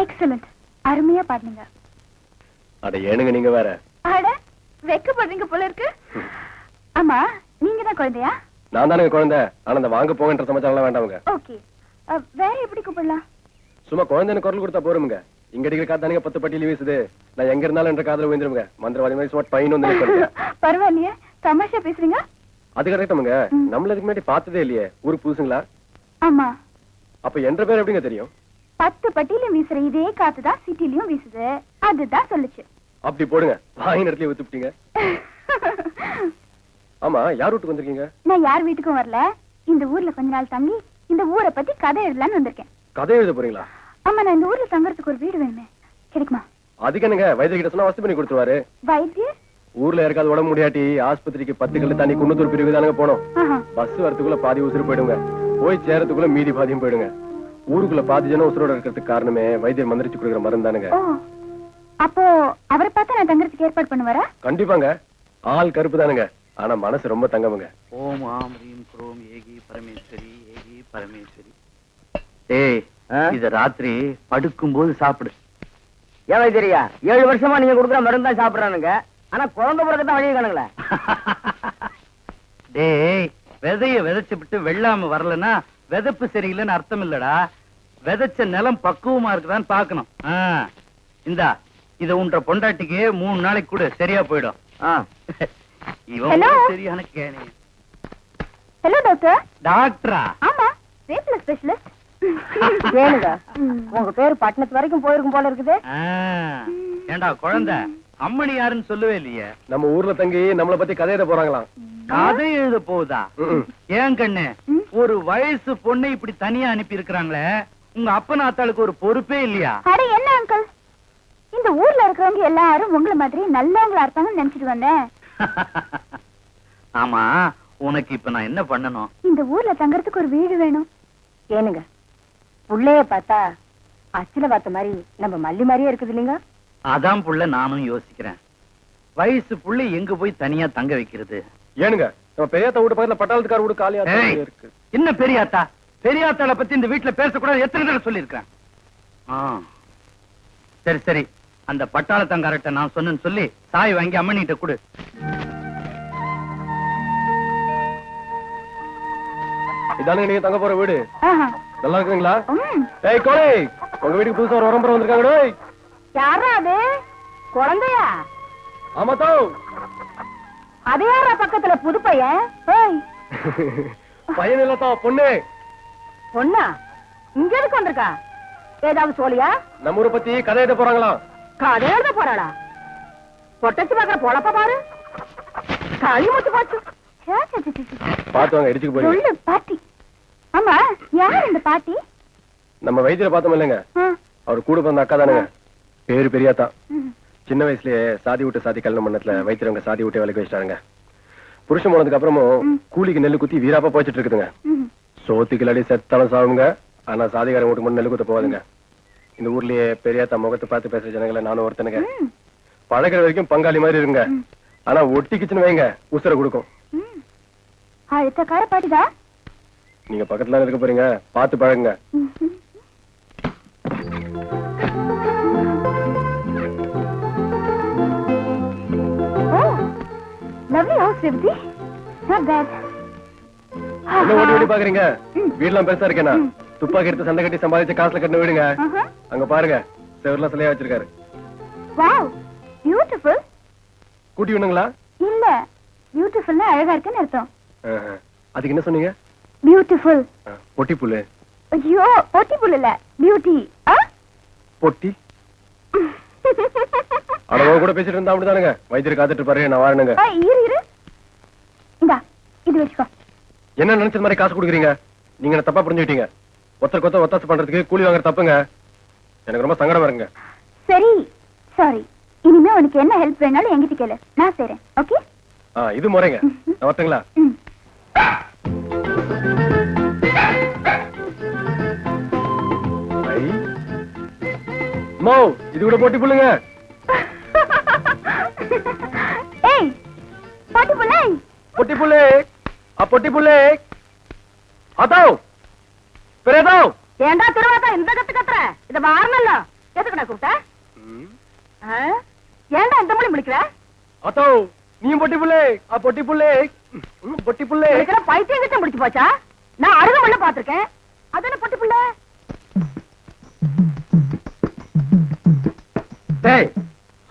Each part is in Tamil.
எக்ஸலண்ட், அருமையா பாடுங்க. அட ஏனுங்க நீங்க வேற. அட வெக்கப்படுறீங்க போல இருக்கு. ஆமா, நீங்க தான் குழந்தையா? நான் தானுங்க குழந்தை. ஆனா அந்த வாங்க போங்கன்ற சமாச்சாரம் வேண்டாமுங்க. ஓகே, வேற எப்படி கூப்பிடலாம்? சும்மா குழந்தைன்னு குரல் கொடுத்தா போருமுங்க. இங்க அடிக்கிற காத்தானுங்க 10 பட்டியல வீசுது. நான் எங்க இருந்தாலும் என்ற காதல விழுந்துருங்க. மந்திரவாதி மாதிரி சும்மா பையன் வந்து நிற்கிறேன். பரவாயில்லையே, தமாஷா பேசுறீங்க. அது கரெக்டாமுங்க. நம்மள இதுக்கு முன்னாடி பார்த்ததே இல்லையே. ஊருக்கு புதுசுங்களா? ஆமா. அப்ப என்ற பேர் எப்படிங்க தெரியும்? 10 பட்டியிலும் வீசுற இதே காத்துதான் சிட்டிலையும் வீசுது. அதுதான் சொல்லுச்சு. அப்படி போடுங்க. வாயின் இடத்துல ஊத்துட்டீங்க. ஆமா, யார் வீட்டுக்கு வந்திருக்கீங்க? நான் யார் வீட்டுக்கும் வரல. இந்த ஊர்ல கொஞ்ச நாள் தங்கி இந்த ஊரை பத்தி கதை எழுதலான்னு வந்திருக்கேன். கதை எழுத போறீங்களா? ஆமா, நான் இந்த ஊர்ல தங்கறதுக்கு ஒரு வீடு வேணுமே. கிடைக்குமா? அதுக்கு என்னங்க, வைத்தியர் கிட்ட சொன்னா வசதி பண்ணி கொடுத்துருவாரு. வைத்தியர்? ஊர்ல இருக்காது உடம்பு முடியாட்டி ஆஸ்பத்திரிக்கு 10 கல்லு தண்ணி குன்னத்தூர் பிரிவு தானங்க போனோம். பஸ் வரத்துக்குள்ள பாதி உசுறு போயிடுங்க. போய் சேரத்துக்குள்ள மீதி பாதியும் போயிடுங்க. ஊருக்குள்ள பாதி ஜனம் உசுரோட இருக்கிறதுக்கு காரணமே வைத்தியர் மந்திரிச்சு கொடுக்குற மருந்து தானுங்க. அப்போ அவரை பார்த்தா நான் தங்கறதுக்கு ஏற்பாடு பண்ணுவாரா? கண்டிப்பாங்க. ஆள் கருப்பு தானுங்க, ஆனா மனசு ரொம்ப தங்கமுங்க. ஓம் ஆம் ரீம் குரோம் ஏகி பரமேஸ்வரி ஏகி பரமேஸ்வரி. ஏய், இது ராத்திரி படுக்கும் போது சாப்பிடு. ஏன் வைத்தியரியா, 7 வருஷமா நீங்க கொடுக்குற மருந்து தான் சாப்பிடுறானுங்க. ஆனா குழந்தை பிறகுதான் வழியை காணுங்களே. டேய், விதைய விதைச்சு விட்டு வெள்ளாம வரலன்னா விதைப்பு சரியில்லைன்னு அர்த்தம் இல்லடா. விதைச்ச நிலம் பக்குவமா இருக்குதான்னு பாக்கணும். இந்தா, இத உன்ற பொண்டாட்டிக்கு 3 நாளைக்கு கூட சரியா போயிடும். இவன் சரியான கேணி. Hello doctor. டாக்டரா? ஆமா, ரேப்ல ஸ்பெஷலிஸ்ட். ஏனுங்க, உங்க பேரு பட்டணத்து வரைக்கும் போயிருக்கும் போல இருக்குது. ஏண்டா குழந்தை, அம்மணி யாருன்னு சொல்லவே இல்லையே. நம்ம ஊர்ல தங்கி நம்மள பத்தி கதை எழுத போறாங்களாம். கதை எழுத போகுதா? ஏன் கண்ணு, ஒரு வயசு பொண்ணை இப்படி தனியா அனுப்பி இருக்கிறாங்களே, உங்க அப்பன் ஆத்தாளுக்கு ஒரு பொறுப்பே இல்லையா? அட என்ன அங்கிள், இந்த ஊர்ல இருக்கிறவங்க எல்லாரும் உங்கள மாதிரி நல்லவங்களா இருப்பாங்கன்னு நினைச்சிட்டு வந்தேன். ஆமா, உனக்கு இப்ப நான் என்ன பண்ணணும்? இந்த ஊர்ல தங்கறதுக்கு ஒரு வீடு வேணும். ஏனுங்க, புள்ளைய பார்த்தா அச்சில பார்த்த மாதிரி நம்ம மல்லி மாதிரியே இருக்குது இல்லைங்க? அதான் புள்ள நானும் யோசிக்கிறேன். வயசு புள்ளை எங்க போய் தனியா தங்க வைக்கிறது? ஏனுங்க, நம்ம பெரியாத்தா வீட்டு பக்கத்துல பட்டாளத்துக்கார வீடு காலியா இருக்கு. என்ன பெரியாத்தா? பெரியாத்தாளை பத்தி இந்த வீட்டுல பேசக்கூடாது எத்தனை தடவை சொல்லியிருக்கேன். சரி சரி, அந்த பட்டாளத்தங்காரட்ட நான் சொன்னேன்னு சொல்லி சாய் வாங்கி அம்மனிட்ட கொடு. இதானுங்க நீங்க தங்க போற வீடு. நல்லா இருக்குங்களா? ஏய் கோழி, உங்க வீட்டுக்கு புதுசா ஒரு உரம்பரம் வந்திருக்காங்க. யாரா அது? குழந்தையா? ஆமா தோ. அது யாரா பக்கத்துல புது பையன்? பையன் இல்ல தோ, பொண்ணு. பொண்ணா? இங்க எதுக்கு வந்திருக்கா? ஏதாவது சொல்லியா? நம்ம ஊரை பத்தி கதை எழுத போறாங்களா? கதை எழுத போறாளா? பொட்டச்சு பாக்குற பொழப்ப பாரு. களி முச்சு போச்சு. பாத்து வாங்க, இடிச்சுக்கு போறீங்க. பாட்டி. ஆமா, யார் இந்த பாட்டி? நம்ம வைத்தியரை பார்த்தோம் இல்லைங்க, அவர் கூட பிறந்த அக்கா தானுங்க. பேரு பெரியாத்தா. சின்ன வயசுலயே சாதி விட்டு சாதி கல்யாணம் பண்ணத்துல வைத்தியவங்க சாதி விட்டு வேலைக்கு வச்சிட்டாங்க. புருஷன் போனதுக்கு அப்புறமும் கூலிக்கு நெல்லு குத்தி வீராப்பா போயிட்டு இருக்குதுங்க. சோத்துக்கு செத்தாலும் சாவுங்க, ஆனா சாதிகாரம் வீட்டுக்கு மட்டும் நெல்லு குத்த போவாதுங்க. இந்த ஊர்லயே பெரியாத்தா முகத்தை பார்த்து பேசுற ஜனங்களை நானும் ஒருத்தனுங்க. பழகிற வரைக்கும் பங்காளி மாதிரி இருங்க, ஆனா ஒட்டிக்குச்சுன்னு வைங்க உசுர கொடுக்கும். அழுத்தக்கார பாட்டிதான். நீங்க பக்கத்துல இருக்க போறீங்க, பார்த்து பழகுங்க. Lovely house, Revati. Not bad. என்ன ஓடி ஓடி பாக்குறீங்க? வீடெல்லாம் பெருசா இருக்கேனா? துப்பாக்கி எடுத்து சண்டை கட்டி சம்பாதிச்ச காசுல கட்டின வீடுங்க. அங்க பாருங்க, செவர்லாம் சிலையா வச்சிருக்காரு. Wow, beautiful. கூட்டி வேணுங்களா? இல்ல, பியூட்டிஃபுல்னா அழகா இருக்குன்னு அர்த்தம். அதுக்கு என்ன சொன்னீங்க? பியூட்டிஃபுல். பொட்டி புல்லு. ஐயோ, பொட்டி புல் இல்ல, பியூட்டி. பொட்டி? அடவோ கூட பேசிட்டு இருந்தா அப்படிதானுங்க. வைத்தியர் காத்துட்டு பாரு, நான் வரணுங்க. இரு. இந்தா, இது வச்சுக்கோ. என்ன நினைச்ச மாதிரி காசு கொடுக்குறீங்க? நீங்க என்ன தப்பா புரிஞ்சுக்கிட்டீங்க. ஒருத்தருக்கு ஒருத்தர் ஒத்தாசு பண்றதுக்கு கூலி வாங்குற தப்புங்க. எனக்கு ரொம்ப சங்கடமா இருக்குங்க. சரி, சாரி. இனிமே உனக்கு என்ன ஹெல்ப் வேணாலும் என்கிட்ட கேளு, நான் செய்றேன். ஓகே? இது முறைங்க. நான் வரட்டுங்களா? மோ, இது கூட போட்டி புள்ளுங்க. ஏய், பொட்டி புல்லை. பொட்டி புல்லே, பொட்டி புல்லே. அதோ பெரியதோ. ஏண்டா திருவாத்தா இந்த கத்து கத்துற? இத வாரனல்ல. எதுக்கு நான் கூப்பிட்ட ஏன்டா இந்த மொழி முடிக்கிற அத்தோ நீ பொட்டி புள்ளே பொட்டி புள்ளே பொட்டி புள்ளே பைத்தியம் கிட்ட முடிச்சு போச்சா நான் அருகமல்ல பாத்திருக்கேன் அதான பொட்டி புள்ள டேய்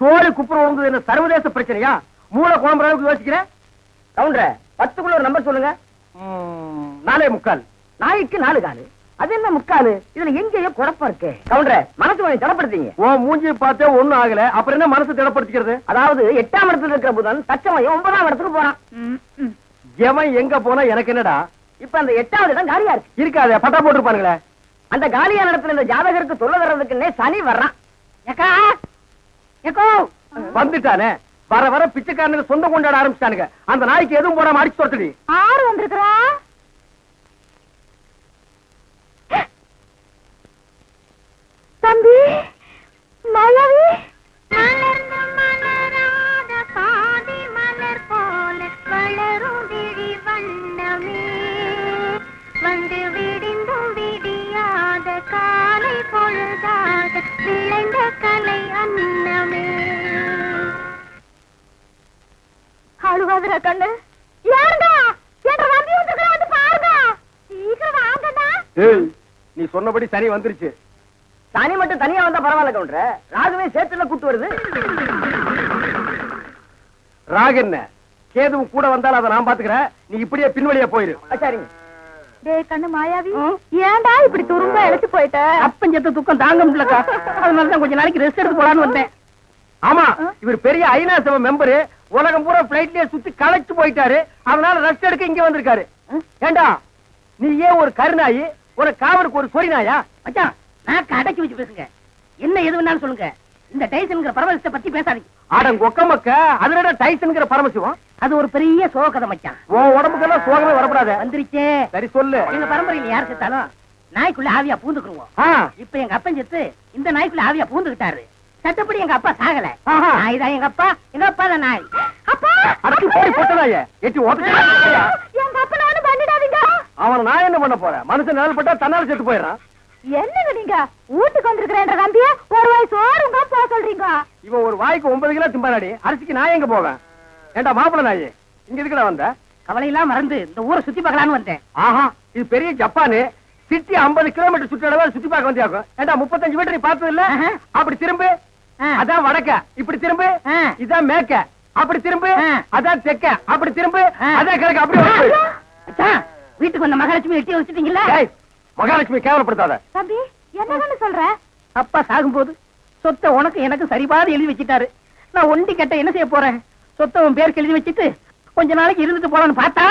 சோறு குப்புற உழுந்தது என்ன சர்வதேச பிரச்சனையா மூளை குழம்புற அளவுக்கு யோசிக்கிறேன் கவுண்டர 10க்குள்ள ஒரு நம்பர் சொல்லுங்க 4.25 நாய்க்கு 4 காலு அது என்ன முக்காலு இதுல எங்கேயோ குழப்பம் இருக்கு கவுண்டர மனசு கொஞ்சம் திடப்படுத்தீங்க ஓ மூஞ்சி பார்த்தே ஒண்ணும் ஆகல அப்புறம் என்ன மனசு திடப்படுத்திக்கிறது அதாவது 8ஆம் இடத்துல இருக்கிற புதன் தச்சமயம் 9ஆம் இடத்துக்கு போறான் எவன் எங்க போனா எனக்கு என்னடா இப்ப அந்த 8வது இடம் காலியா இருக்கு இருக்காது பட்டா போட்டுருப்பானுங்களே அந்த காலியான இடத்துல இந்த ஜாதகருக்கு தொல்லை தர்றதுக்குன்னே சனி வர்றான் ஏக்கா ஏக்கோ வந்துட்டானே வர வர பிச்சைக்காரனுக்கு சொந்தம் கொண்டாட ஆரம்பிச்சிட்டானுங்க அந்த நாய்க்கு எதுவும் போடாம அடிச்சு தொடுத்துடி ஆறு வந்திருக்கிறா தம்பி மாயாவி மலர்ந்து மலராத பாதி மலர் போல வளரும் விழி வண்ணமே வந்து விடிந்தும் விடியாத காலை பொழுதாக விளைந்த கலை அன்னமே அழுவாதுரா கண்ணு ஏண்டா என்ற தம்பி வந்திருக்கிறா வந்து பாருங்க சீக்கிரம் வாங்கடா ஏய் நீ சொன்னபடி சனி வந்துருச்சு சனி மட்டும் தனியா வந்தா பரவாயில்ல கவுண்டர ராகுவே சேர்த்துல கூட்டு வருது ராகு என்ன கேதுவும் கூட வந்தாலும் அதை நான் பாத்துக்கிறேன் நீ இப்படியே பின்வழியா போயிரு சரிங்க டேய் கண்ணு மாயாவி ஏண்டா இப்படி துரும்ப இழைச்சு போயிட்ட அப்பஞ்சத்த துக்கம் தாங்க முடியலக்கா அதனாலதான் கொஞ்ச நாளைக்கு ரெஸ்ட் எடுத்து போலான்னு வந்தேன் ஆமா இவர் பெரிய ஐநா சபை மெம்பரு உலகம் பூரா பிளைட்லயே சுத்தி களைச்சு போயிட்டாரு அதனால ரெஸ்ட் எடுக்க இங்க வந்திருக்காரு ஏண்டா நீ ஏன் ஒரு கருநாயி ஒரு காவருக்கு ஒரு சொறி நாயா மச்சான் நான் அடக்கி வச்சு பேசுங்க என்ன எது வேணாலும் சொல்லுங்க இந்த டைசன்ங்கிற பரமசிவத்தை பத்தி பேசாதீங்க ஆடம் கொக்கமக்க அதுல டைசன்ங்கிற பரமசிவம் அது ஒரு பெரிய சோகதை மச்சான் உன் உடம்புக்கெல்லாம் சோகமே வரப்படாது வந்துருச்சே சரி சொல்லு எங்க பரம்பரையில யார் செத்தாலும் நாய்க்குள்ள ஆவியா பூந்துக்குருவோம் இப்ப எங்க அப்பன் செத்து இந்த நாய்க்குள்ள ஆவியா பூந்துக்கிட்டாரு சட்டப்படி எங்க அப்பா சாகல நாய் தான் எங்க அப்பா தான் நாய் அப்பா அடக்கி போய் பொட்டனாயே எட்டி ஓட்ட எங்க அப்பனை ஒண்ணு பண்ணிடாதீங்க அவன் நான் என்ன பண்ண போறேன் மனுஷன் நிழல் பட்டா தன்னால செத்து போயிடறான் என்னங்க நீங்க வீட்டுக்கு வந்திருக்கிறேன்ற தம்பிய ஒரு வாய் சோறுங்க போக சொல்றீங்க இவன் ஒரு வாய்க்கு 9 கிலோ திம்பாடி அரிசிக்கு நான் எங்க போவேன் ஏண்டா மாப்பிள்ள நாயே இங்க எதுக்குடா வந்த கவலையெல்லாம் மறந்து இந்த ஊரை சுத்தி பார்க்கலான்னு வந்தேன் ஆஹா இது பெரிய ஜப்பானு சிட்டி 50 கிலோமீட்டர் சுற்றளவு சுத்தி பார்க்க வந்தியாக்கும் ஏண்டா 35 மீட்டர் நீ பார்த்தது இல்ல அப்படி திரும்பு அதான் வடக்க இப்படி திரும்பு இதான் மேற்க அப்படி திரும்பு அதான் தெற்க அப்படி திரும்பு அதான் கிழக்கு அப்படி வீட்டுக்கு வந்த மகாலட்சுமி எட்டி வச்சுட்டீங்களா மகாலட்சுமி கேவலப்படுத்தாத தம்பி என்னன்னு சொல்ற அப்பா சாகும்போது சொத்தை உனக்கு எனக்கு சரிபாதி எழுதி வச்சிட்டாரு நான் ஒண்டி கட்ட என்ன செய்ய போறேன் சொத்தை உன் பேருக்கு எழுதி வச்சிட்டு கொஞ்ச நாளைக்கு இருந்துட்டு போலான்னு பார்த்தா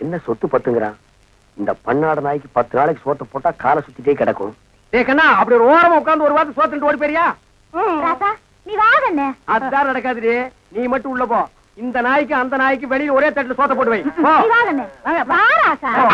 என்ன சொத்து பத்துங்கிறான் இந்த பன்னாடு நாய்க்கு 10 நாளைக்கு சோத்தை போட்டா காலை சுத்திட்டே கிடக்கும் கண்ணா அப்படி ஒரு ஓரமா உட்கார்ந்து ஒரு வாரத்தை சோத்துட்டு ஓடி போறியா ராசா நீ வாங்கண்ணே அதுதான் நடக்காதுடி நீ மட்டும் உள்ள போ இந்த நாய்க்கு அந்த நாய்க்கு வெளியில ஒரே தட்டுல சோத்த போட்டு வை நீ வாங்கண்ணே வா ராசா போ.